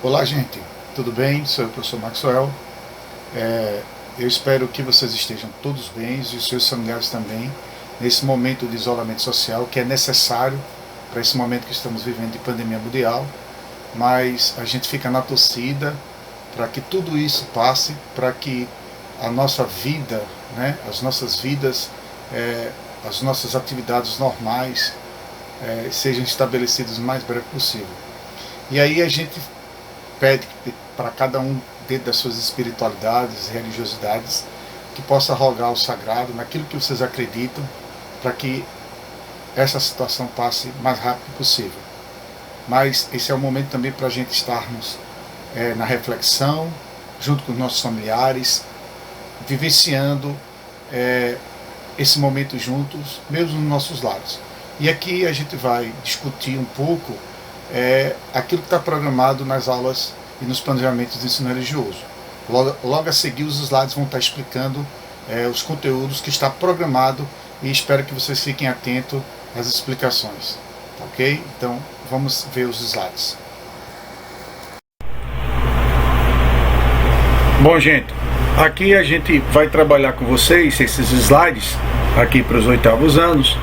Olá, gente, tudo bem? Sou o professor Maxwell. Eu espero que vocês estejam todos bem e os seus familiares também, nesse momento de isolamento social que é necessário para esse momento que estamos vivendo de pandemia mundial, mas a gente fica na torcida para que tudo isso passe, para que a nossa vida, as nossas vidas, as nossas atividades normais sejam estabelecidas o mais breve possível. E aí a gente pede para cada um, dentro das suas espiritualidades e religiosidades, que possa rogar ao sagrado naquilo que vocês acreditam, para que essa situação passe o mais rápido possível. Mas esse é o momento também para a gente estarmos na reflexão, junto com os nossos familiares, vivenciando esse momento juntos, mesmo nos nossos lares. E aqui a gente vai discutir um pouco aquilo que está programado nas aulas e nos planejamentos de ensino religioso. Logo a seguir, os slides vão estar explicando os conteúdos que está programado, e espero que vocês fiquem atentos às explicações. Ok? Então, vamos ver os slides. Bom, gente, aqui a gente vai trabalhar com vocês esses slides aqui para os 8º anos,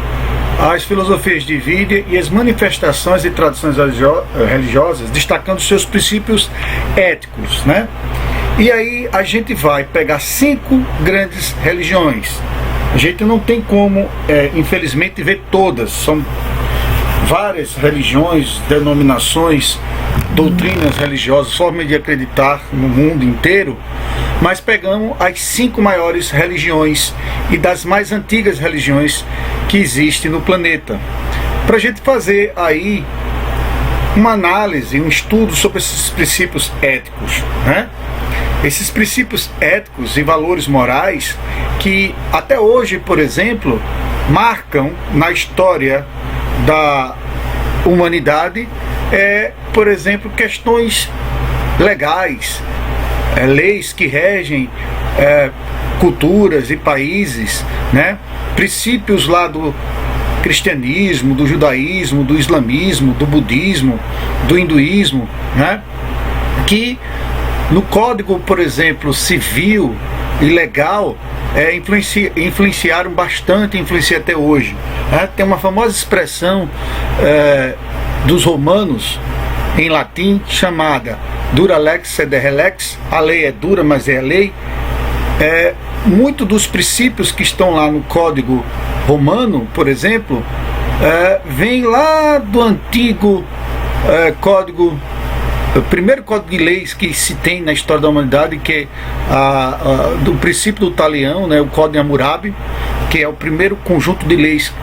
as filosofias de vida e as manifestações e tradições religiosas, destacando seus princípios éticos, E aí a gente vai pegar 5 grandes religiões. A gente não tem como, infelizmente, ver todas. São várias religiões, denominações, doutrinas religiosas, formas de acreditar no mundo inteiro, mas pegamos as 5 maiores religiões e das mais antigas religiões que existem no planeta, para a gente fazer aí uma análise, um estudo sobre esses princípios éticos, Esses princípios éticos e valores morais que até hoje, por exemplo, marcam na história da humanidade, por exemplo, questões legais, leis que regem culturas e países, princípios lá do cristianismo, do judaísmo, do islamismo, do budismo, do hinduísmo, que no código, por exemplo, civil e legal, influenciaram bastante, influencia até hoje. Tem uma famosa expressão dos romanos em latim chamada dura lex sed lex, a lei é dura, mas é a lei. Muito dos princípios que estão lá no código romano, por exemplo, vem lá do antigo código, o primeiro código de leis que se tem na história da humanidade, que é do princípio do Talião, o Código de Hammurabi, que é o primeiro conjunto de leis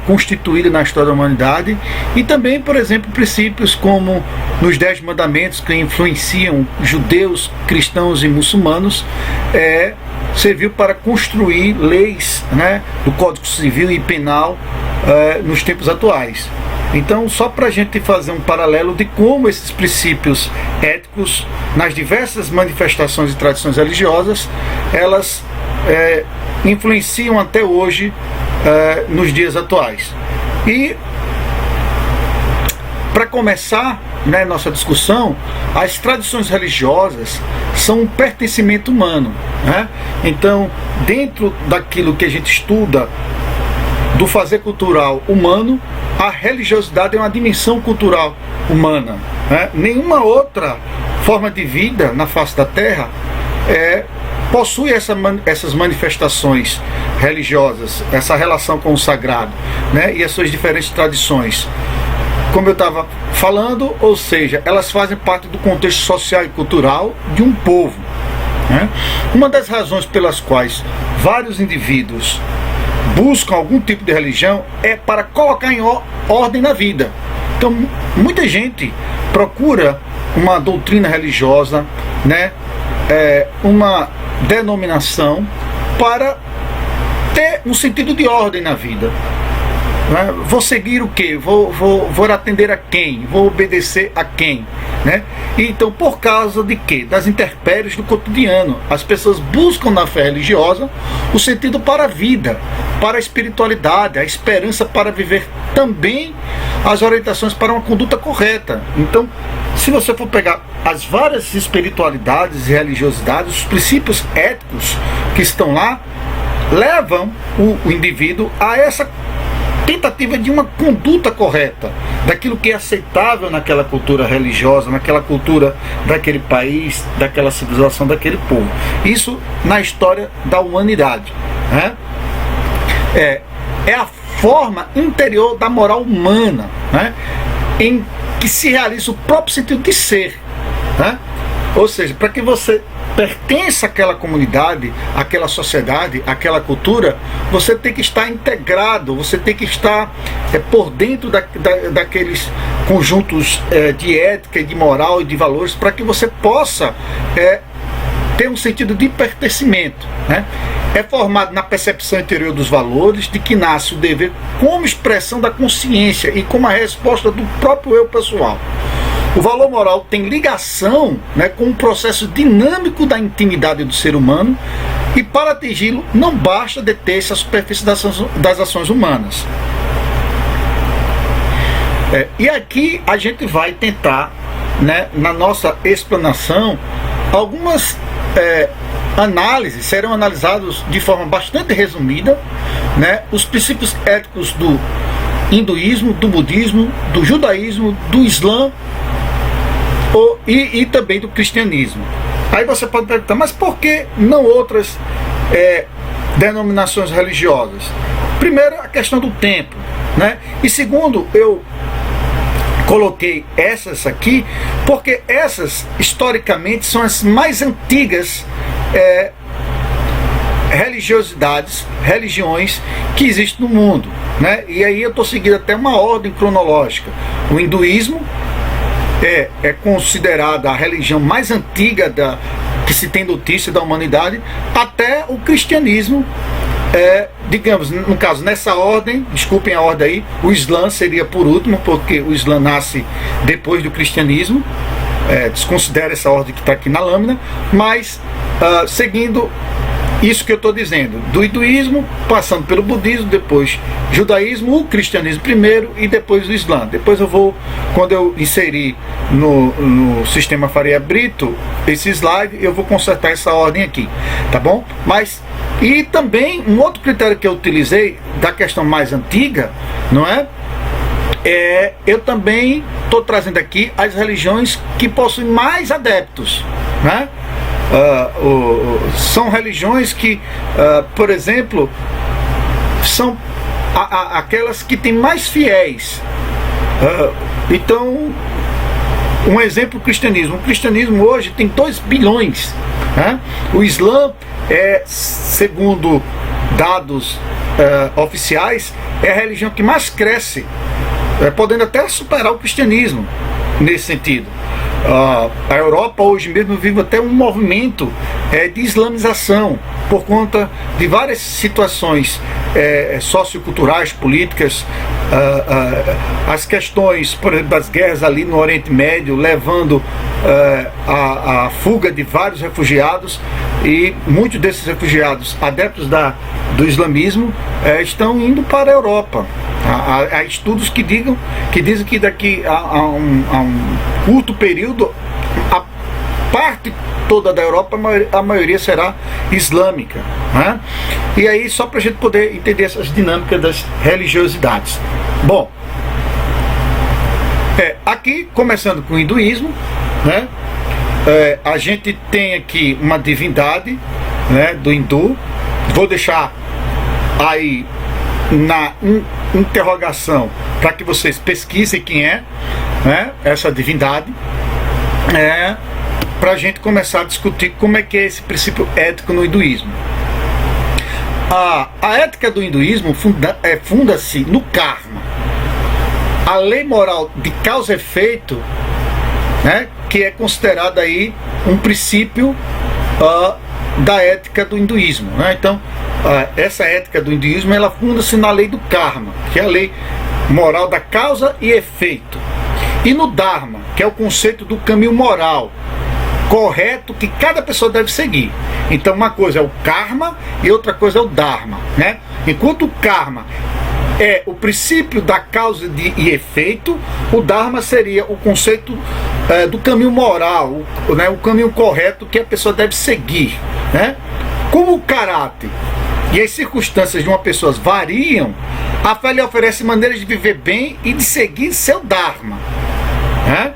constituído na história da humanidade. E também, por exemplo, princípios como nos 10 mandamentos, que influenciam judeus, cristãos e muçulmanos, serviu para construir leis, do Código Civil e Penal nos tempos atuais. Então, só para a gente fazer um paralelo de como esses princípios éticos, nas diversas manifestações e tradições religiosas, elas influenciam até hoje nos dias atuais. E para começar nossa discussão, as tradições religiosas são um pertencimento humano, Então, dentro daquilo que a gente estuda do fazer cultural humano, a religiosidade é uma dimensão cultural humana, Nenhuma outra forma de vida na face da Terra possui essas manifestações religiosas, essa relação com o sagrado, e as suas diferentes tradições. Como eu estava falando, ou seja, elas fazem parte do contexto social e cultural de um povo. Uma das razões pelas quais vários indivíduos buscam algum tipo de religião é para colocar em ordem na vida. Então, muita gente procura uma doutrina religiosa, uma denominação, para ter um sentido de ordem na vida. Vou seguir o quê? Vou atender a quem? Vou obedecer a quem? Então, por causa de quê? Das intempéries do cotidiano. As pessoas buscam na fé religiosa o sentido para a vida, para a espiritualidade, a esperança para viver também as orientações para uma conduta correta. Então, se você for pegar as várias espiritualidades e religiosidades, os princípios éticos que estão lá levam o indivíduo a essa tentativa de uma conduta correta, daquilo que é aceitável naquela cultura religiosa, naquela cultura daquele país, daquela civilização, daquele povo. Isso na história da humanidade, né? É a forma interior da moral humana, né? Em que se realiza o próprio sentido de ser, né? Ou seja, para que você pertença àquela comunidade, àquela sociedade, àquela cultura, você tem que estar integrado, você tem que estar por dentro daqueles conjuntos de ética, de moral e de valores, para que você possa ter um sentido de pertencimento, né? É formado na percepção interior dos valores, de que nasce o dever como expressão da consciência e como a resposta do próprio eu pessoal. O valor moral tem ligação, né, com um processo dinâmico da intimidade do ser humano, e para atingi-lo não basta deter-se à superfície das ações humanas. E aqui a gente vai tentar, né, na nossa explanação, algumas análises serão analisados de forma bastante resumida, né, os princípios éticos do hinduísmo, do budismo, do judaísmo, do islã e também do cristianismo. Aí você pode perguntar, mas por que não outras denominações religiosas? Primeiro, a questão do tempo, né? E segundo, eu coloquei essas aqui porque essas historicamente são as mais antigas religiões que existem no mundo, né? E aí eu estou seguindo até uma ordem cronológica. O hinduísmo é considerada a religião mais antiga que se tem notícia da humanidade, até o cristianismo, digamos, no caso, nessa ordem, desculpem a ordem aí, o Islã seria por último, porque o Islã nasce depois do cristianismo, desconsidera essa ordem que está aqui na lâmina, mas seguindo isso que eu estou dizendo, do hinduísmo, passando pelo budismo, depois judaísmo, o cristianismo primeiro e depois o islã. Depois eu vou, quando eu inserir no sistema Faria Brito esse slide, eu vou consertar essa ordem aqui, tá bom? Mas, e também um outro critério que eu utilizei da questão mais antiga, não é? Eu também estou trazendo aqui as religiões que possuem mais adeptos, né? São religiões que, por exemplo, são aquelas que têm mais fiéis. Então, um exemplo, o cristianismo. O cristianismo hoje tem 2 bilhões. Né? O Islã, segundo dados oficiais, é a religião que mais cresce, podendo até superar o cristianismo nesse sentido. A Europa hoje mesmo vive até um movimento de islamização por conta de várias situações socioculturais, políticas, as questões, por exemplo, das guerras ali no Oriente Médio, levando a fuga de vários refugiados, e muitos desses refugiados, adeptos do islamismo, estão indo para a Europa. Há estudos que dizem que daqui a um curto período, a parte toda da Europa, a maioria será islâmica, né? E aí, só para a gente poder entender essas dinâmicas das religiosidades. Bom, aqui, começando com o hinduísmo, né? A gente tem aqui uma divindade, né, do hindu. Vou deixar aí na interrogação para que vocês pesquisem quem é, né, essa divindade, para a gente começar a discutir como é que é esse princípio ético no hinduísmo. A ética do hinduísmo funda-se no karma, a lei moral de causa e efeito, né, que é considerada aí um princípio da ética do hinduísmo, né? Então, essa ética do hinduísmo, ela funda-se na lei do karma, que é a lei moral da causa e efeito, e no dharma, que é o conceito do caminho moral correto que cada pessoa deve seguir. Então, uma coisa é o karma e outra coisa é o dharma, né? Enquanto o karma é o princípio da causa e efeito, o dharma seria o conceito do caminho moral, né, o caminho correto que a pessoa deve seguir, né? Como o caráter e as circunstâncias de uma pessoa variam, a fé lhe oferece maneiras de viver bem e de seguir seu Dharma, né?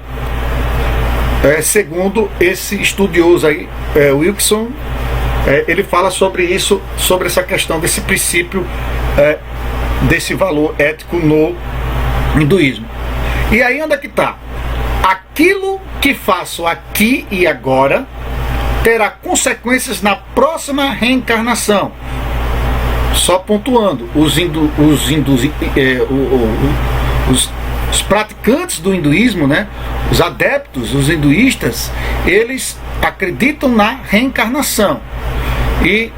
Segundo esse estudioso aí, Wilson, ele fala sobre isso, sobre essa questão desse princípio, desse valor ético no hinduísmo. E aí onde é que está? Aquilo que faço aqui e agora terá consequências na próxima reencarnação. Só pontuando, os praticantes do hinduísmo, né, os adeptos, os hinduístas, eles acreditam na reencarnação. E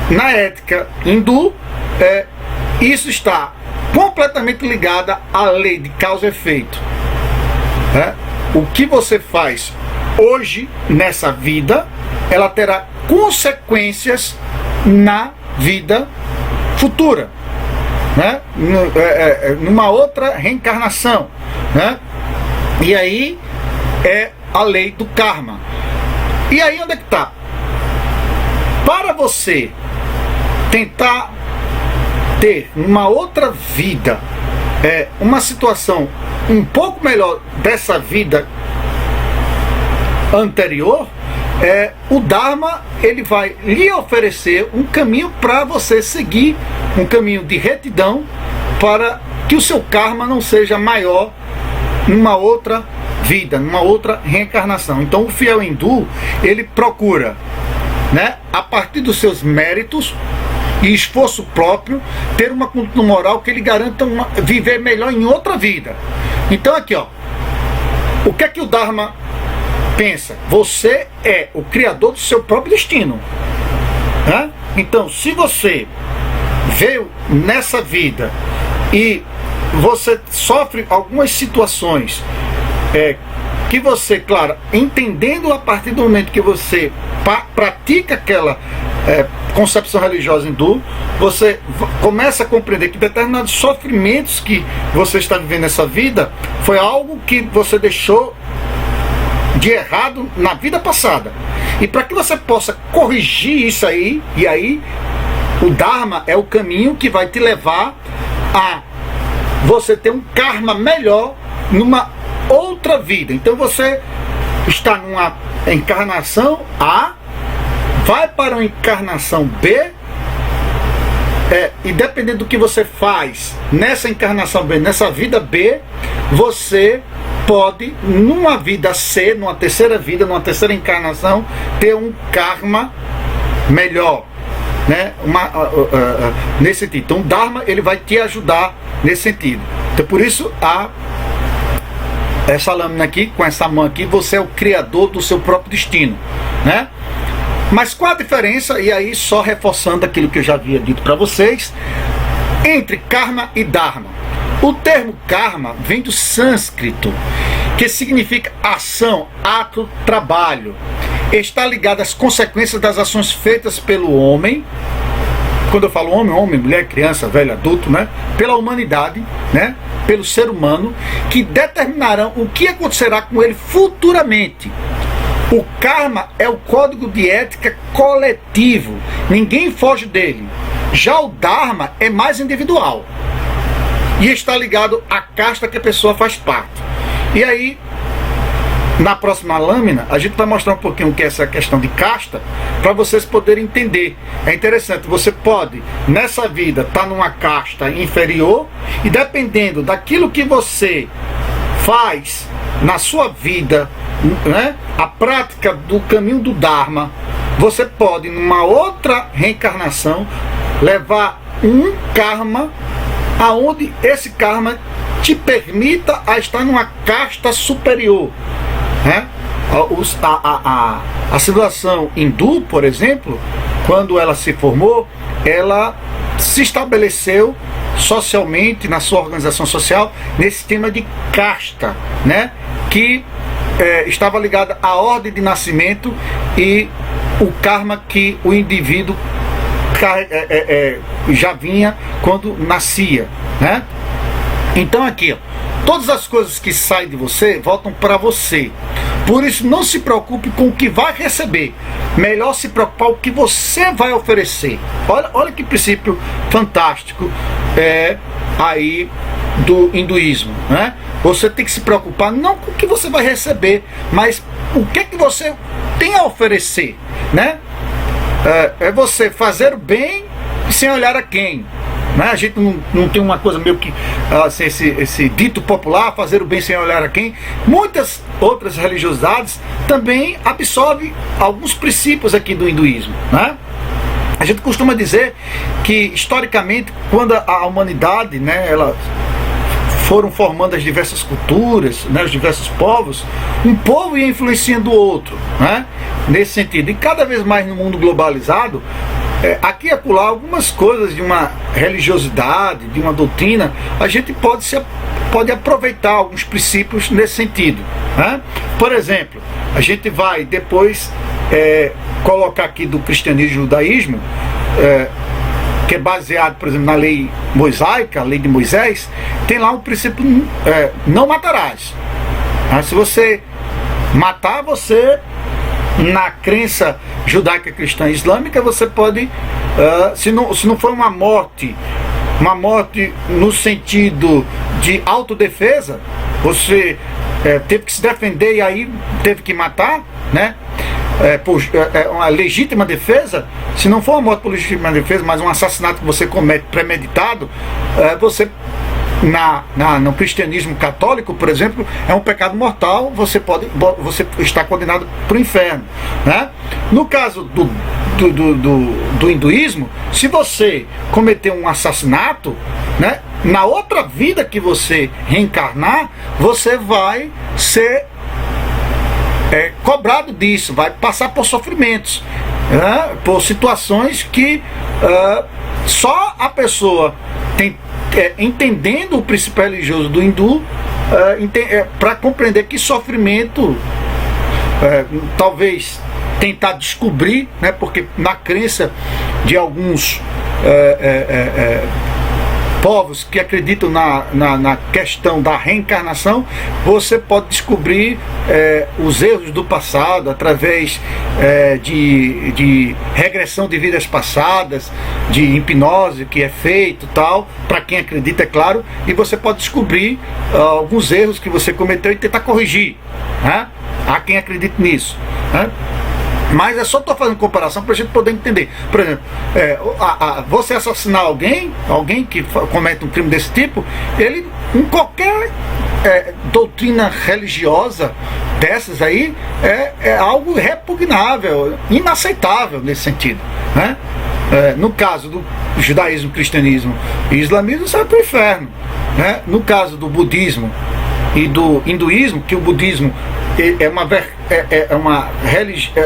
na ética hindu, isso está completamente ligado à lei de causa e efeito. O que você faz hoje, nessa vida, ela terá consequências na vida futura, né? Numa outra reencarnação, né? E aí é a lei do karma. E aí onde é que está? Para você tentar ter uma outra vida, uma situação um pouco melhor dessa vida anterior, o Dharma, ele vai lhe oferecer um caminho para você seguir, um caminho de retidão, para que o seu karma não seja maior numa outra vida, numa outra reencarnação. Então o fiel hindu, ele procura, né, a partir dos seus méritos e esforço próprio, ter uma conduta moral que ele garanta viver melhor em outra vida. Então aqui, ó, o que é que o Dharma pensa? Você é o criador do seu próprio destino, né? Então, se você veio nessa vida e você sofre algumas situações que você, claro, entendendo a partir do momento que você pratica aquela concepção religiosa hindu, você começa a compreender que determinados sofrimentos que você está vivendo nessa vida foi algo que você deixou de errado na vida passada. E para que você possa corrigir isso aí, e aí o Dharma é o caminho que vai te levar a você ter um karma melhor numa outra vida. Então você está numa encarnação A, vai para uma encarnação B, e dependendo do que você faz nessa encarnação B, nessa vida B, você pode, numa vida C, numa terceira vida, numa terceira encarnação, ter um karma melhor, né? Nesse sentido. Então o Dharma, ele vai te ajudar nesse sentido. Então por isso essa lâmina aqui, com essa mão aqui, você é o criador do seu próprio destino, né? Mas qual a diferença, e aí só reforçando aquilo que eu já havia dito para vocês, entre karma e dharma? O termo karma vem do sânscrito, que significa ação, ato, trabalho. Está ligado às consequências das ações feitas pelo homem. Quando eu falo homem, mulher, criança, velho, adulto, né? Pela humanidade, né? Pelo ser humano, que determinarão o que acontecerá com ele futuramente. O karma é o código de ética coletivo, ninguém foge dele. Já o dharma é mais individual e está ligado à casta que a pessoa faz parte. E aí, na próxima lâmina, a gente vai mostrar um pouquinho o que é essa questão de casta, para vocês poderem entender. É interessante, você pode, nessa vida, estar numa casta inferior, e dependendo daquilo que você faz na sua vida, né, a prática do caminho do Dharma, você pode, numa outra reencarnação, levar um karma, aonde esse karma te permita a estar numa casta superior, né? A civilização hindu, por exemplo, quando ela se formou, ela se estabeleceu socialmente, na sua organização social, nesse sistema de casta, né? Que estava ligada à ordem de nascimento e o karma que o indivíduo já vinha quando nascia, né? Então aqui, ó, todas as coisas que saem de você voltam para você. Por isso, não se preocupe com o que vai receber. Melhor se preocupar com o que você vai oferecer. Olha que princípio fantástico aí do hinduísmo, né? Você tem que se preocupar não com o que você vai receber, mas o que você tem a oferecer, né? É você fazer o bem sem olhar a quem. Né? A gente não tem uma coisa meio que assim, esse dito popular, fazer o bem sem olhar a quem. Muitas outras religiosidades também absorvem alguns princípios aqui do hinduísmo, né? A gente costuma dizer que historicamente, quando a humanidade, né, ela foram formando as diversas culturas, né, os diversos povos, um povo ia influenciando o outro, né, nesse sentido. E cada vez mais no mundo globalizado, aqui e acolá, algumas coisas de uma religiosidade, de uma doutrina, a gente pode aproveitar alguns princípios nesse sentido, né? Por exemplo, a gente vai depois colocar aqui do cristianismo e judaísmo, que é baseado, por exemplo, na lei mosaica, a lei de Moisés, tem lá um princípio, não matarás. Se você matar, você, na crença judaica, cristã e islâmica, você pode, se não for uma morte no sentido de autodefesa, você teve que se defender e aí teve que matar, né? Uma legítima defesa. Se não for uma morte por legítima defesa, mas um assassinato que você comete premeditado, você no cristianismo católico, por exemplo, é um pecado mortal, você está condenado para o inferno, né? No caso do hinduísmo, se você cometer um assassinato, né, na outra vida que você reencarnar, você vai ser cobrado disso, vai passar por sofrimentos, né, por situações que só a pessoa tem, entendendo o princípio religioso do hindu, para compreender que sofrimento, talvez tentar descobrir, né, porque na crença de alguns povos que acreditam na questão da reencarnação, você pode descobrir os erros do passado através de regressão de vidas passadas, de hipnose que é feito, tal, para quem acredita, é claro, e você pode descobrir alguns erros que você cometeu e tentar corrigir, né? Há quem acredite nisso, né? Mas só estou fazendo comparação para a gente poder entender. Por exemplo, você assassinar alguém que comete um crime desse tipo, ele, em qualquer doutrina religiosa dessas aí, é algo repugnável, inaceitável nesse sentido, né? No caso do judaísmo, cristianismo e islamismo, sai para o inferno, né? No caso do budismo e do hinduísmo, que o budismo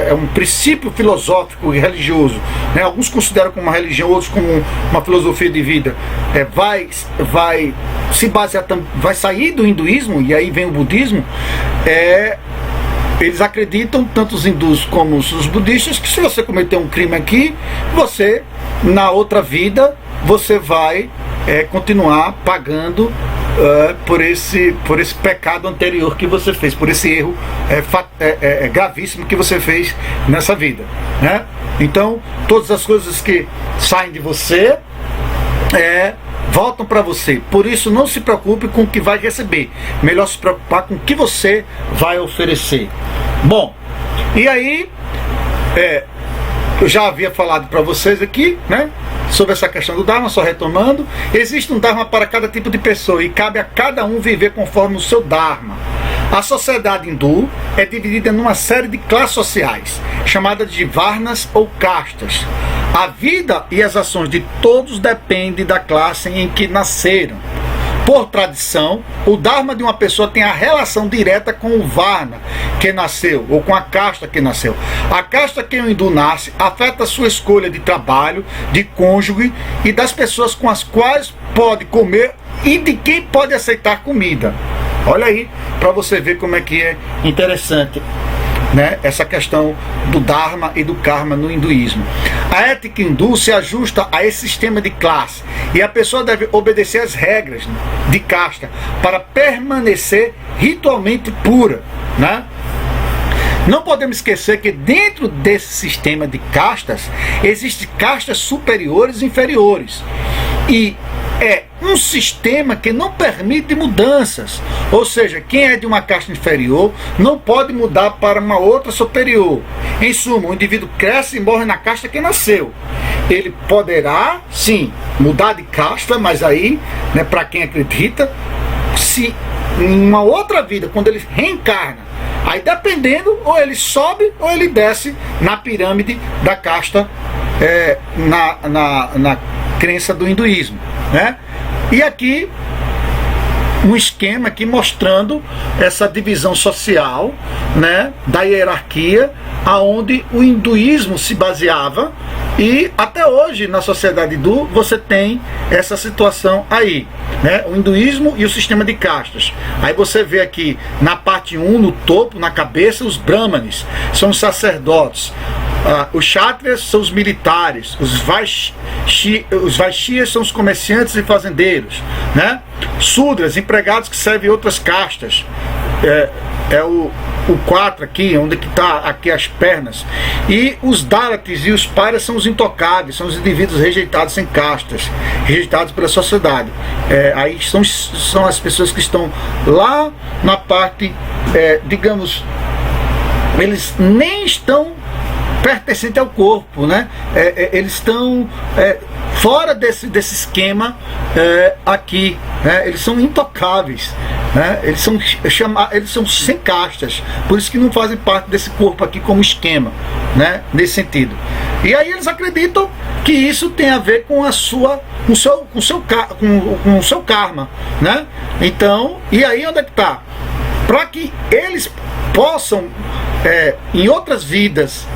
é um princípio filosófico e religioso, né? Alguns consideram como uma religião, outros como uma filosofia de vida, vai se basear, vai sair do hinduísmo, e aí vem o budismo. Eles acreditam, tanto os hindus como os budistas, que se você cometer um crime aqui, você, na outra vida, você vai continuar pagando por esse pecado anterior que você fez, por esse erro gravíssimo que você fez nessa vida, né? Então, todas as coisas que saem de você voltam para você. Por isso, não se preocupe com o que vai receber. Melhor se preocupar com o que você vai oferecer. Bom, e aí eu já havia falado para vocês aqui, né, sobre essa questão do Dharma, só retomando. Existe um Dharma para cada tipo de pessoa e cabe a cada um viver conforme o seu Dharma. A sociedade hindu é dividida em uma série de classes sociais, chamadas de varnas ou castas. A vida e as ações de todos dependem da classe em que nasceram. Por tradição, o Dharma de uma pessoa tem a relação direta com o Varna que nasceu, ou com a casta que nasceu. A casta que o hindu nasce afeta a sua escolha de trabalho, de cônjuge e das pessoas com as quais pode comer e de quem pode aceitar comida. Olha aí, para você ver como é que é interessante, né, essa questão do Dharma e do Karma no hinduísmo. A ética hindu se ajusta a esse sistema de classe e a pessoa deve obedecer às regras de casta para permanecer ritualmente pura, né? Não podemos esquecer que dentro desse sistema de castas, existem castas superiores e inferiores. E é um sistema que não permite mudanças. Ou seja, quem é de uma casta inferior não pode mudar para uma outra superior. Em suma, o indivíduo cresce e morre na casta que nasceu. Ele poderá, sim, mudar de casta, mas aí, né, para quem acredita, se em uma outra vida, quando ele reencarna, aí dependendo, ou ele sobe ou ele desce na pirâmide da casta, na crença do hinduísmo, né? E aqui um esquema aqui mostrando essa divisão social, né, da hierarquia, aonde o hinduísmo se baseava, e até hoje na sociedade hindu você tem essa situação aí, né, o hinduísmo e o sistema de castas. Aí você vê aqui na parte 1, no topo, na cabeça, os brahmanes, são os sacerdotes. Os kshatriyas são os militares, os vaishyas são os comerciantes e fazendeiros, né? Sudras, empregados que servem outras castas. O 4 aqui, onde que está aqui as pernas. E os Dalates e os Paras são os intocáveis, são os indivíduos rejeitados sem castas, rejeitados pela sociedade. Aí são as pessoas que estão lá na parte, digamos, eles nem estão pertencente ao corpo, né? Eles estão fora desse esquema aqui, né? Eles são intocáveis, né? Eles são sem castas, por isso que não fazem parte desse corpo aqui como esquema, né? Nesse sentido. E aí eles acreditam que isso tem a ver com o seu karma, né? Então, e aí onde é que está? Para que eles possam em outras vidas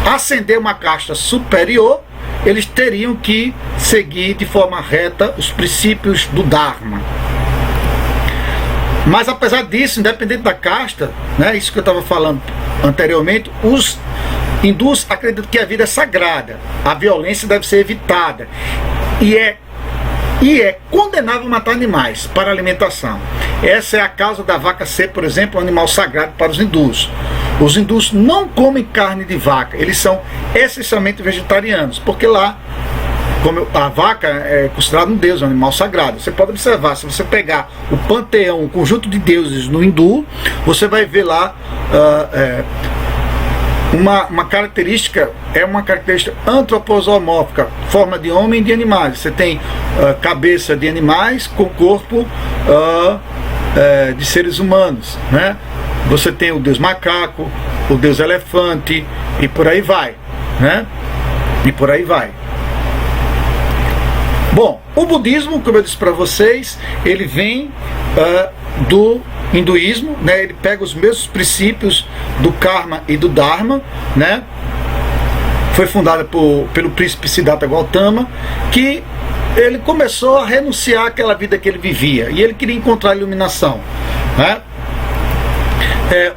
ascender uma casta superior, eles teriam que seguir de forma reta os princípios do Dharma. Mas apesar disso, independente da casta, né, isso que eu estava falando anteriormente, os hindus acreditam que a vida é sagrada, a violência deve ser evitada, e é condenável matar animais para alimentação. Essa é a causa da vaca ser, por exemplo, um animal sagrado para os hindus. Os hindus não comem carne de vaca, eles são essencialmente vegetarianos, porque lá, como a vaca é considerada um deus, um animal sagrado. Você pode observar, se você pegar o panteão, o conjunto de deuses no hindu, você vai ver lá uma característica, uma característica antroposomórfica, forma de homem e de animais. Você tem cabeça de animais com corpo de seres humanos, né? Você tem o deus macaco, o deus elefante, e por aí vai, né? E por aí vai. Bom, o budismo, como eu disse para vocês, ele vem do hinduísmo, né? Ele pega os mesmos princípios do karma e do dharma, né? Foi fundada pelo príncipe Siddhartha Gautama, que ele começou a renunciar àquela vida que ele vivia, e ele queria encontrar a iluminação, né?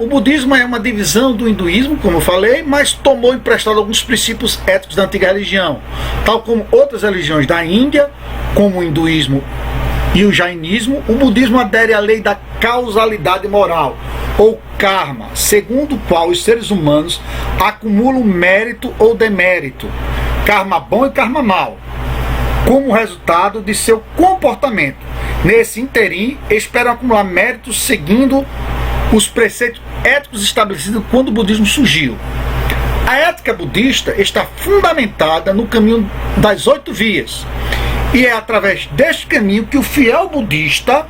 O budismo é uma divisão do hinduísmo, como eu falei, mas tomou emprestado alguns princípios éticos da antiga religião, tal como outras religiões da Índia, como o hinduísmo e o jainismo. O budismo adere à lei da causalidade moral, ou karma, segundo o qual os seres humanos acumulam mérito ou demérito, karma bom e karma mau, como resultado de seu comportamento. Nesse interim, esperam acumular méritos seguindo os preceitos éticos estabelecidos quando o budismo surgiu. A ética budista está fundamentada no caminho das 8 vias, e é através deste caminho que o fiel budista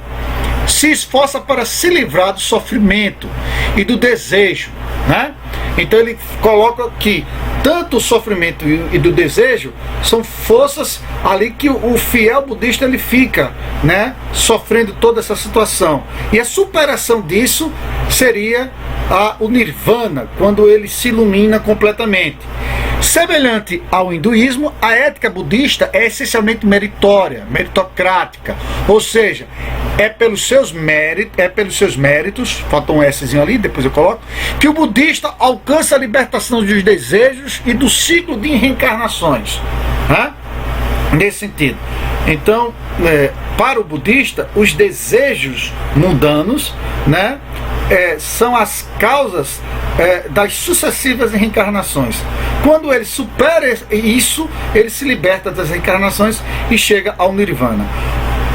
se esforça para se livrar do sofrimento e do desejo, né? Então ele coloca que tanto o sofrimento e do desejo são forças ali que o fiel budista ele fica, né, sofrendo toda essa situação. E a superação disso seria o nirvana, quando ele se ilumina completamente. Semelhante ao hinduísmo, a ética budista é essencialmente meritória, meritocrática, ou seja, é pelos seus méritos, falta um Szinho ali, depois eu coloco, que o budista alcança a libertação dos desejos e do ciclo de reencarnações, né? Nesse sentido. Então, para o budista, os desejos mundanos, né, são as causas das sucessivas reencarnações. Quando ele supera isso, ele se liberta das reencarnações e chega ao Nirvana.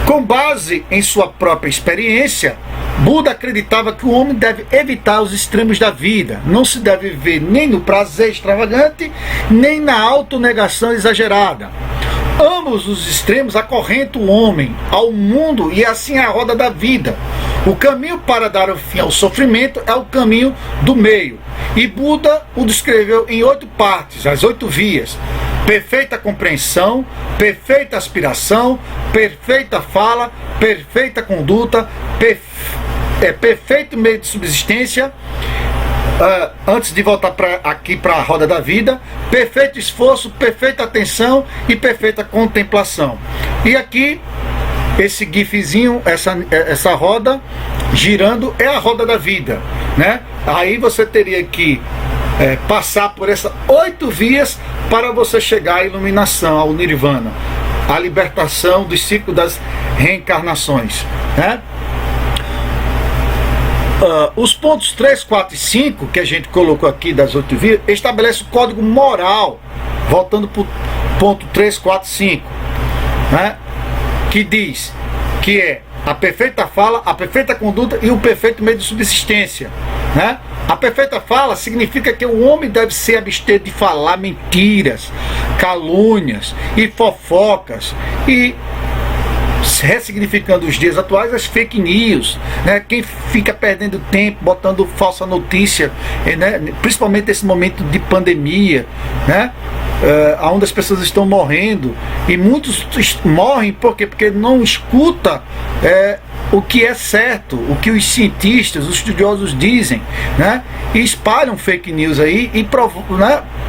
Com base em sua própria experiência, Buda acreditava que o homem deve evitar os extremos da vida. Não se deve viver nem no prazer extravagante, nem na autonegação exagerada. Ambos os extremos acorrentam o homem ao mundo e assim à roda da vida. O caminho para dar o fim ao sofrimento é o caminho do meio. E Buda o descreveu em 8 partes, as 8 vias. Perfeita compreensão, perfeita aspiração, perfeita fala, perfeita conduta, perfeito meio de subsistência, antes de voltar aqui para a roda da vida, perfeito esforço, perfeita atenção e perfeita contemplação. E aqui, esse gifzinho, essa roda girando é a roda da vida, né? Aí você teria que passar por essas 8 vias para você chegar à iluminação, ao Nirvana, à libertação do ciclo das reencarnações, né? Os pontos 3, 4 e 5 que a gente colocou aqui das 8 vias estabelece o código moral, voltando para o ponto 3, 4 e 5, né? Que diz que é a perfeita fala, a perfeita conduta e o perfeito meio de subsistência, né? A perfeita fala significa que o homem deve se abster de falar mentiras, calúnias e fofocas, e ressignificando os dias atuais, as fake news, né? Quem fica perdendo tempo botando falsa notícia, né? Principalmente nesse momento de pandemia, né? Onde as pessoas estão morrendo, e muitos morrem por quê? Porque não escuta o que é certo, o que os cientistas, os estudiosos dizem, né? E espalham fake news aí e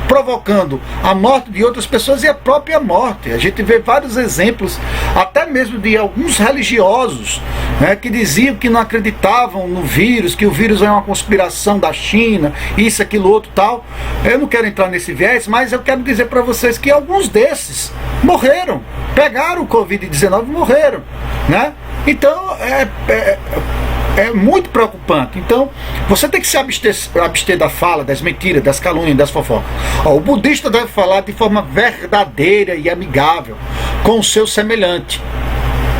provocando a morte de outras pessoas e a própria morte. A gente vê vários exemplos, até mesmo de alguns religiosos, né, que diziam que não acreditavam no vírus, que o vírus é uma conspiração da China, isso, aquilo, outro, tal. Eu não quero entrar nesse viés, mas eu quero dizer para vocês que alguns desses morreram, pegaram o Covid-19 e morreram, né? Então, é muito preocupante. Então, você tem que se abster da fala, das mentiras, das calúnias, das fofocas. O budista deve falar de forma verdadeira e amigável com o seu semelhante,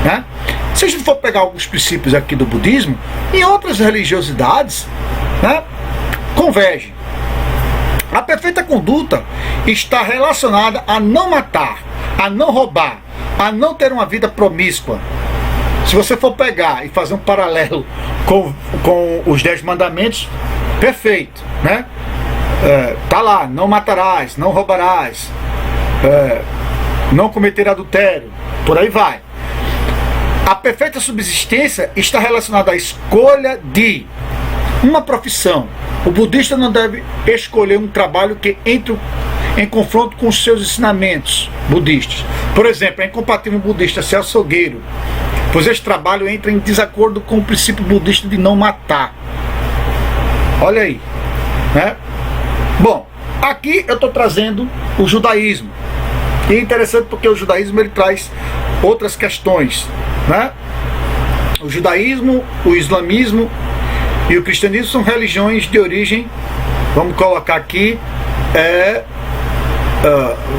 né? Se a gente for pegar alguns princípios aqui do budismo, em outras religiosidades, né, convergem. A perfeita conduta está relacionada a não matar, a não roubar, a não ter uma vida promíscua. Se você for pegar e fazer um paralelo com os 10 mandamentos, perfeito, né? Tá lá, não matarás, não roubarás, não cometer adultério, por aí vai. A perfeita subsistência está relacionada à escolha de uma profissão. O budista não deve escolher um trabalho que entre em confronto com os seus ensinamentos budistas. Por exemplo, é incompatível um budista ser açougueiro, pois esse trabalho entra em desacordo com o princípio budista de não matar. Olha aí, né? Bom, aqui eu estou trazendo o judaísmo. E é interessante porque o judaísmo ele traz outras questões, né? O judaísmo, o islamismo e o cristianismo são religiões de origem, vamos colocar aqui,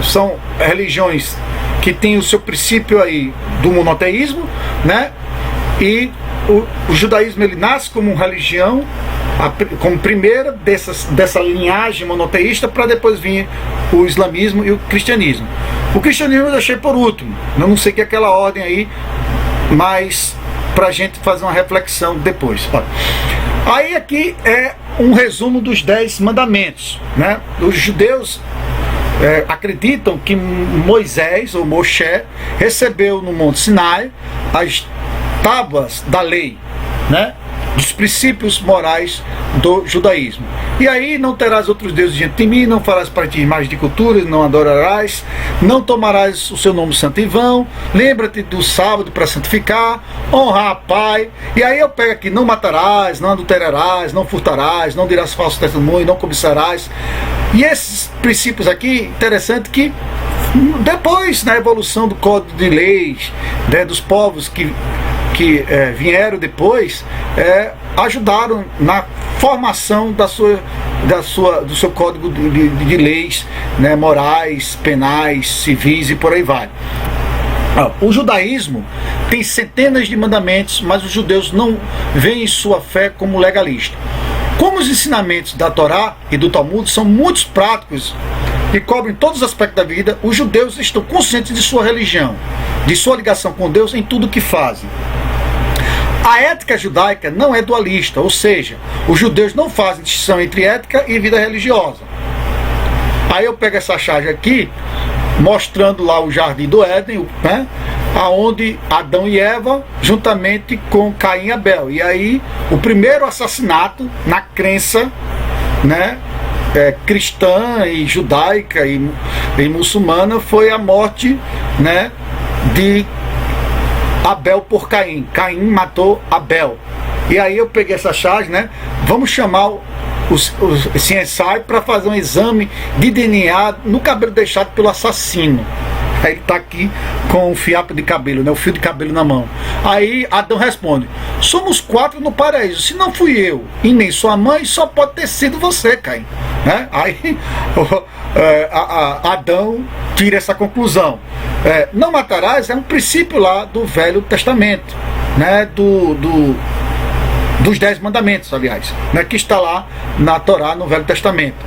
são religiões que têm o seu princípio aí do monoteísmo, né? E o judaísmo ele nasce como uma religião, como primeira dessa linhagem monoteísta, para depois vir o islamismo e o cristianismo. O cristianismo eu deixei por último, eu não sei que é aquela ordem aí, mas para a gente fazer uma reflexão depois. Olha. Aí aqui é um resumo dos 10 mandamentos, né? Os judeus acreditam que Moisés, ou Moshe, recebeu no Monte Sinai as tábuas da lei, né? Dos princípios morais do judaísmo. E aí: não terás outros deuses diante de mim, não farás para ti imagens de culturas, não adorarás, não tomarás o seu nome santo em vão, lembra-te do sábado para santificar, honrar a pai. E aí eu pego aqui: não matarás, não adulterarás, não furtarás, não dirás falso testemunho, não cobiçarás. E esses princípios aqui, interessante que depois, na evolução do Código de Leis, né, dos povos que vieram depois, ajudaram na formação do seu código de leis, né, morais, penais, civis e por aí vai. O judaísmo tem centenas de mandamentos, mas os judeus não veem sua fé como legalista. Como os ensinamentos da Torá e do Talmud são muito práticos e cobrem todos os aspectos da vida, os judeus estão conscientes de sua religião, de sua ligação com Deus em tudo o que fazem. A ética judaica não é dualista, ou seja, os judeus não fazem distinção entre ética e vida religiosa. Aí eu pego essa charge aqui, mostrando lá o jardim do Éden, né, aonde Adão e Eva, juntamente com Caim e Abel. E aí, o primeiro assassinato na crença, né, cristã e judaica e muçulmana foi a morte, de Abel por Caim. Caim matou Abel. E aí eu peguei essa charge, vamos chamar esse ensaio para fazer um exame de DNA no cabelo deixado pelo assassino. Aí ele está aqui com um fiapo de cabelo, o fio de cabelo na mão. Aí Adão responde: somos 4 no paraíso, se não fui eu e nem sua mãe, só pode ter sido você, Caim. Aí Adão tira essa conclusão. Não matarás é um princípio lá do Velho Testamento, dos 10 mandamentos, aliás, que está lá na Torá, no Velho Testamento,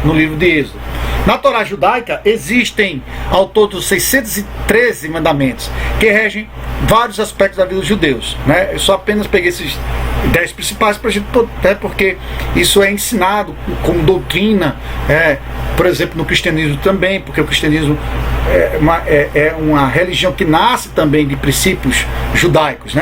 no livro de Êxodo. Na Torá judaica existem ao todo 613 mandamentos que regem vários aspectos da vida dos judeus. Eu só apenas peguei esses 10 principais para a gente, porque isso é ensinado como doutrina, por exemplo, no cristianismo também, porque o cristianismo é uma religião que nasce também de princípios judaicos,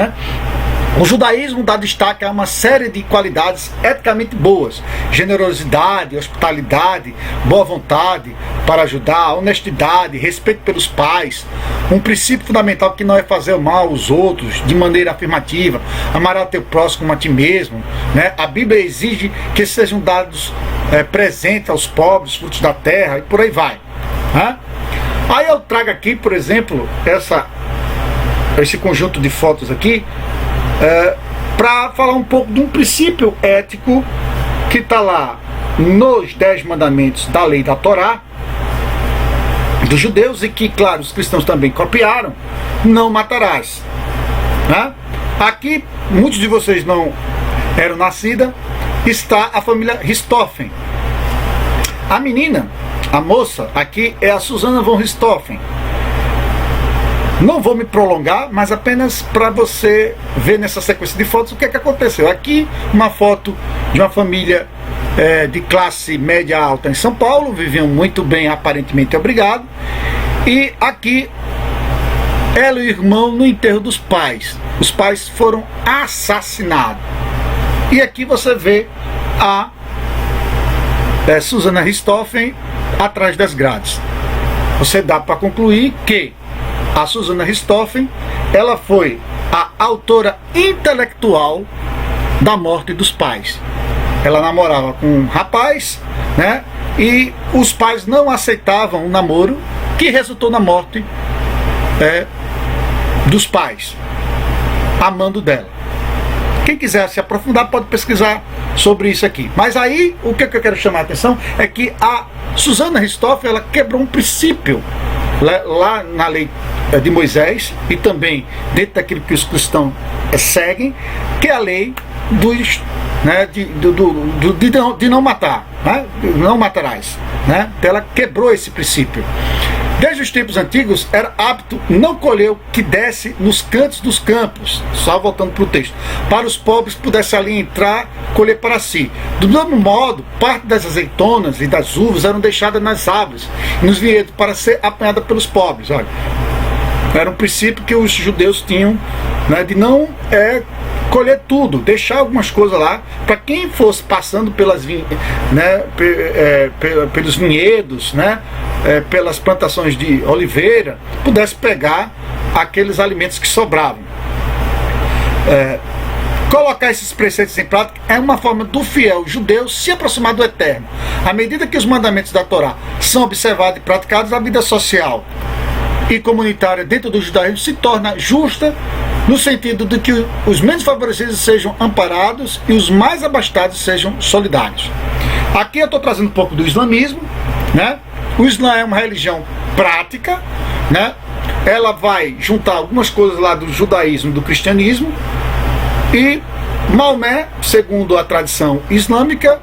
O judaísmo dá destaque a uma série de qualidades eticamente boas: generosidade, hospitalidade, boa vontade para ajudar, honestidade, respeito pelos pais, um princípio fundamental que não é fazer o mal aos outros de maneira afirmativa, amar ao teu próximo como a ti mesmo. A Bíblia exige que sejam dados presentes aos pobres, frutos da terra e por aí vai. Aí eu trago aqui, por exemplo, esse conjunto de fotos aqui, para falar um pouco de um princípio ético que está lá nos 10 mandamentos da lei da Torá dos judeus, e que, claro, os cristãos também copiaram: não matarás. Aqui, muitos de vocês não eram nascidos, está a família Richthofen. A menina, a moça, aqui é a Susana von Richthofen. Não vou me prolongar, mas apenas para você ver nessa sequência de fotos o que aconteceu. Aqui uma foto de uma família de classe média alta em São Paulo, viviam muito bem, aparentemente, obrigado. E aqui ela e o irmão no enterro dos pais. Os pais foram assassinados. E aqui você vê a Susana Richthofen atrás das grades. Você dá para concluir que a Susana Richthofen, ela foi a autora intelectual da morte dos pais. Ela namorava com um rapaz, e os pais não aceitavam o namoro, que resultou na morte dos pais, amando dela. Quem quiser se aprofundar pode pesquisar sobre isso aqui. Mas aí, o que eu quero chamar a atenção é que a Susana Richthofen, ela quebrou um princípio lá na lei de Moisés, e também dentro daquilo que os cristãos seguem, que é a lei de não matar, não matarás. Ela quebrou esse princípio. Desde os tempos antigos era hábito não colher o que desce nos cantos dos campos, só voltando para o texto, para os pobres pudessem ali entrar, colher para si. Do mesmo modo, parte das azeitonas e das uvas eram deixadas nas árvores e nos vinhedos para ser apanhada pelos pobres. Olha, era um princípio que os judeus tinham, de não colher tudo, deixar algumas coisas lá para quem fosse passando pelos vinhedos, pelas plantações de oliveira, pudesse pegar aqueles alimentos que sobravam. Colocar esses preceitos em prática é uma forma do fiel judeu se aproximar do Eterno. À medida que os mandamentos da Torá são observados e praticados, a vida social e comunitária dentro do judaísmo se torna justa, no sentido de que os menos favorecidos sejam amparados e os mais abastados sejam solidários. Aqui eu estou trazendo um pouco do islamismo, né? O Islã é uma religião prática, né? Ela vai juntar algumas coisas lá do judaísmo e do cristianismo, e Maomé, segundo a tradição islâmica,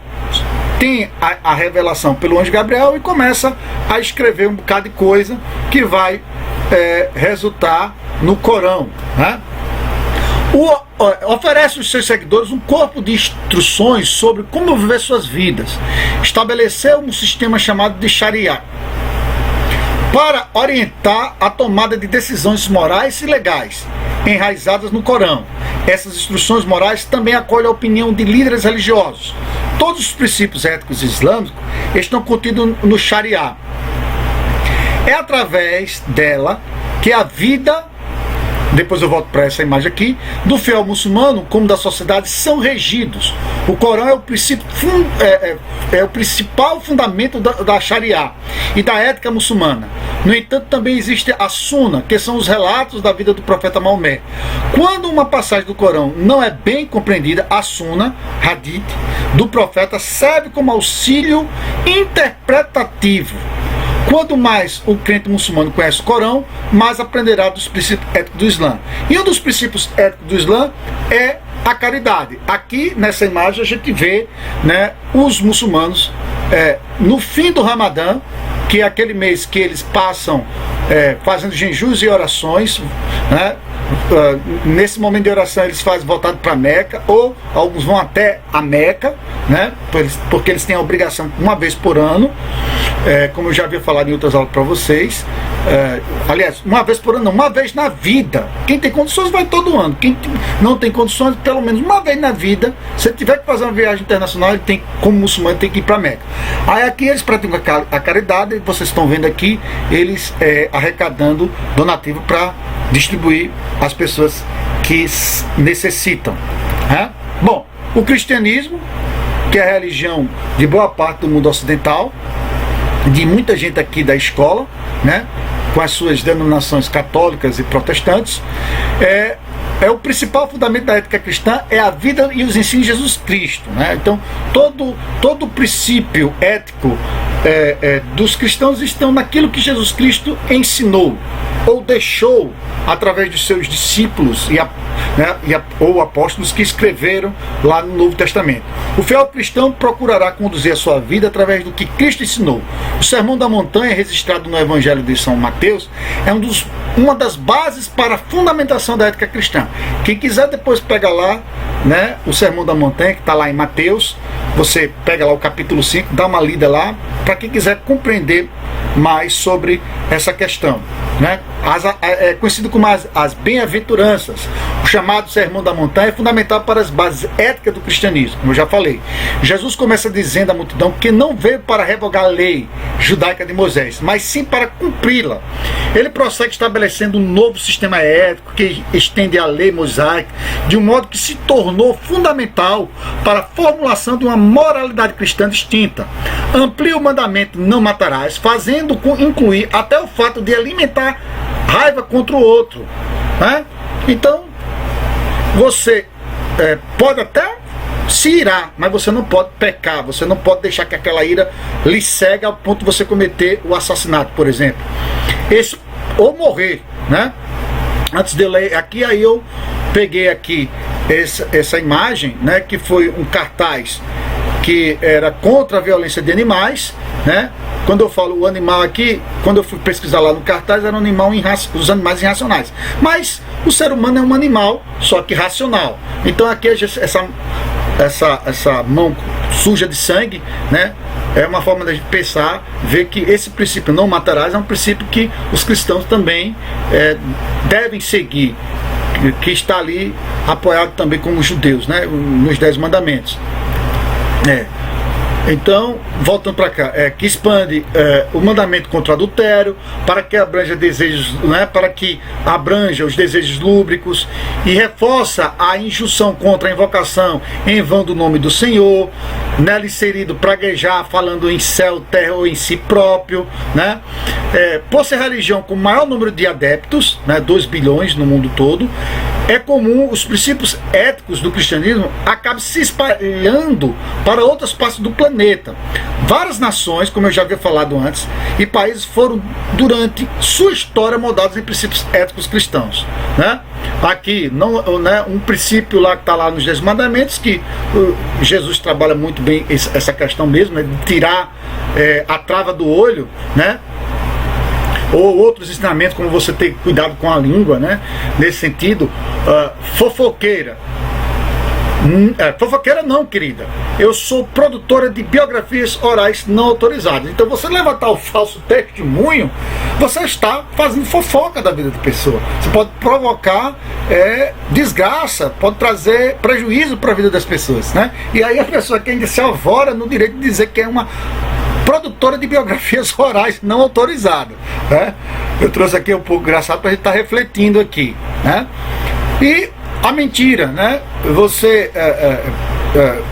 tem a revelação pelo anjo Gabriel e começa a escrever um bocado de coisa que vai resultar no Corão, né? Oferece aos seus seguidores um corpo de instruções sobre como viver suas vidas. Estabeleceu um sistema chamado de Sharia para orientar a tomada de decisões morais e legais enraizadas no Corão. Essas instruções morais também acolhem a opinião de líderes religiosos. Todos os princípios éticos islâmicos estão contidos no Sharia. É através dela que a vida, depois eu volto para essa imagem aqui, do fiel muçulmano como da sociedade são regidos. O Corão é o principal fundamento da Sharia e da ética muçulmana. No entanto, também existe a Sunna, que são os relatos da vida do profeta Maomé. Quando uma passagem do Corão não é bem compreendida, a Sunna, Hadith, do profeta serve como auxílio interpretativo. Quanto mais o crente muçulmano conhece o Corão, mais aprenderá dos princípios éticos do Islã. E um dos princípios éticos do Islã é a caridade. Aqui nessa imagem a gente vê, né, os muçulmanos no fim do Ramadã, que é aquele mês que eles passam fazendo jejuns e orações, né? Nesse momento de oração eles fazem voltado para Meca, ou alguns vão até a Meca, né? Porque eles têm a obrigação uma vez por ano, como eu já havia falado em outras aulas para vocês. Aliás, uma vez por ano não, uma vez na vida. Quem tem condições vai todo ano, quem não tem condições, pelo menos uma vez na vida. Se tiver que fazer uma viagem internacional, ele tem, como muçulmano, tem que ir para Meca. Aí aqui eles praticam a caridade, vocês estão vendo aqui eles arrecadando donativo para distribuir às pessoas que necessitam, né? Bom, o cristianismo, que é a religião de boa parte do mundo ocidental, de muita gente aqui da escola, né, com as suas denominações católicas e protestantes, o principal fundamento da ética cristã é a vida e os ensinos de Jesus Cristo, né? Então todo o princípio ético dos cristãos estão naquilo que Jesus Cristo ensinou ou deixou através dos seus discípulos ou apóstolos que escreveram lá no Novo Testamento. O fiel cristão procurará conduzir a sua vida através do que Cristo ensinou. O Sermão da Montanha, registrado no Evangelho de São Mateus, é uma das bases para a fundamentação da ética cristã. Quem quiser depois pega lá, né, o Sermão da Montanha, que está lá em Mateus, você pega lá o capítulo 5, dá uma lida lá, para quem quiser compreender mais sobre essa questão, né? É conhecido como as bem-aventuranças. O chamado Sermão da Montanha é fundamental para as bases éticas do cristianismo, como eu já falei. Jesus começa dizendo à multidão que não veio para revogar a lei judaica de Moisés, mas sim para cumpri-la. Ele prossegue estabelecendo um novo sistema ético que estende a lei mosaica de um modo que se tornou fundamental para a formulação de uma moralidade cristã distinta. Amplia o mandamento não matarás, fazendo incluir até o fato de alimentar raiva contra o outro, né? Então você pode até se irar, mas você não pode pecar, você não pode deixar que aquela ira lhe cegue ao ponto de você cometer o assassinato, por exemplo, ou morrer, né? Antes de eu ler aqui, aí eu peguei aqui essa imagem, né, que foi um cartaz que era contra a violência de animais, né? Quando eu falo o animal aqui, quando eu fui pesquisar lá no cartaz, era um animal os animais irracionais. Mas o ser humano é um animal, só que racional. Então aqui essa mão suja de sangue, né, é uma forma da gente pensar, ver que esse princípio não matarás é um princípio que os cristãos também devem seguir, que está ali apoiado também como os judeus, né, nos 10 mandamentos. Então, voltando para cá, que expande o mandamento contra o adultério, para que abranja desejos, né, para que abranja os desejos lúbricos, e reforça a injunção contra a invocação em vão do nome do Senhor, nela inserido praguejar, falando em céu, terra ou em si próprio, né? Por ser religião com o maior número de adeptos, né, 2 bilhões no mundo todo, é comum os princípios éticos do cristianismo acabem se espalhando para outras partes do planeta. Várias nações, como eu já havia falado antes, e países foram, durante sua história, moldados em princípios éticos cristãos, né? Aqui, não, né, um princípio lá que está lá nos 10 mandamentos, que Jesus trabalha muito bem essa questão mesmo, né, de tirar a trava do olho, né? Ou outros ensinamentos, como você ter cuidado com a língua, né? Nesse sentido, fofoqueira. Fofoqueira não, querida. Eu sou produtora de biografias orais não autorizadas. Então, você levantar o falso testemunho, você está fazendo fofoca da vida da pessoa. Você pode provocar desgraça, pode trazer prejuízo para a vida das pessoas, né? E aí a pessoa que ainda se alvora no direito de dizer que é uma produtora de biografias orais não autorizadas, né? Eu trouxe aqui um pouco engraçado para a gente estar refletindo aqui, né? E a mentira, né? Você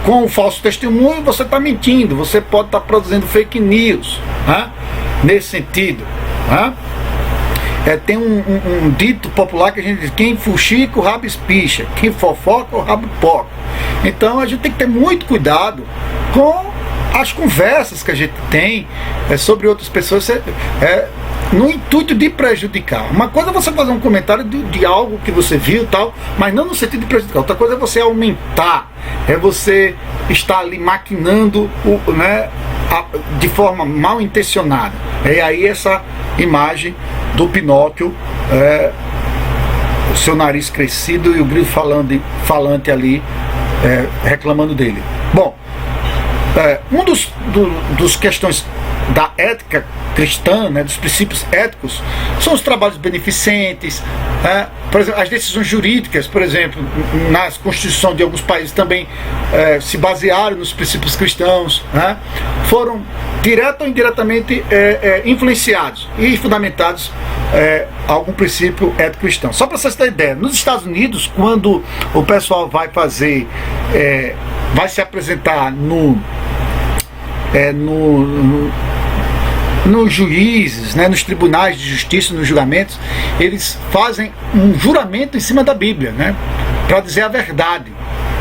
com o falso testemunho você está mentindo, você pode estar produzindo fake news, né? Nesse sentido, né? Tem um dito popular que a gente diz: quem fuxica o rabo espicha, quem fofoca o rabo poca. Então a gente tem que ter muito cuidado com as conversas que a gente tem sobre outras pessoas, no intuito de prejudicar. Uma coisa é você fazer um comentário de algo que você viu e tal, mas não no sentido de prejudicar. Outra coisa é você aumentar, é você estar ali maquinando, né, de forma mal intencionada. E aí essa imagem do Pinóquio, o seu nariz crescido e o grilo falante ali reclamando dele. Bom, um dos questões da ética cristã, né, dos princípios éticos, são os trabalhos beneficentes, por exemplo, as decisões jurídicas, por exemplo, na Constituição de alguns países também se basearam nos princípios cristãos, né, foram direta ou indiretamente influenciados e fundamentados a algum princípio ético cristão. Só para vocês terem ideia, nos Estados Unidos, quando o pessoal vai se apresentar nos juízes, né, nos tribunais de justiça, nos julgamentos, eles fazem um juramento em cima da Bíblia, né, para dizer a verdade.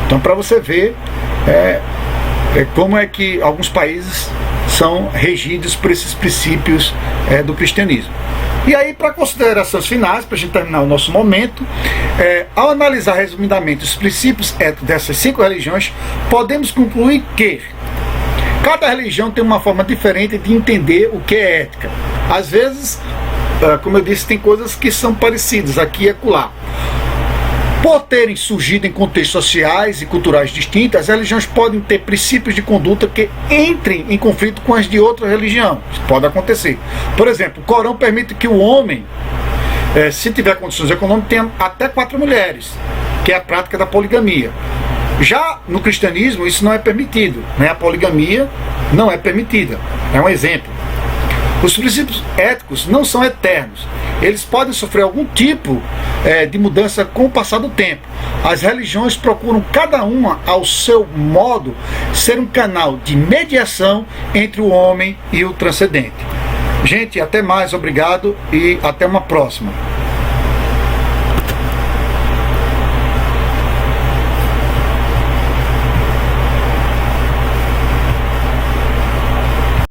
Então, para você ver como é que alguns países são regidos por esses princípios do cristianismo. E aí, para considerações finais, para a gente terminar o nosso momento, ao analisar resumidamente os princípios éticos dessas 5 religiões, podemos concluir que cada religião tem uma forma diferente de entender o que é ética. Às vezes, como eu disse, tem coisas que são parecidas aqui e acolá. Por terem surgido em contextos sociais e culturais distintos, as religiões podem ter princípios de conduta que entrem em conflito com as de outra religião. Isso pode acontecer. Por exemplo, o Corão permite que o homem, se tiver condições econômicas, tenha até 4 mulheres, que é a prática da poligamia. Já no cristianismo isso não é permitido, né? A poligamia não é permitida. É um exemplo. Os princípios éticos não são eternos. Eles podem sofrer algum tipo de mudança com o passar do tempo. As religiões procuram, cada uma ao seu modo, ser um canal de mediação entre o homem e o transcendente. Gente, até mais, obrigado e até uma próxima.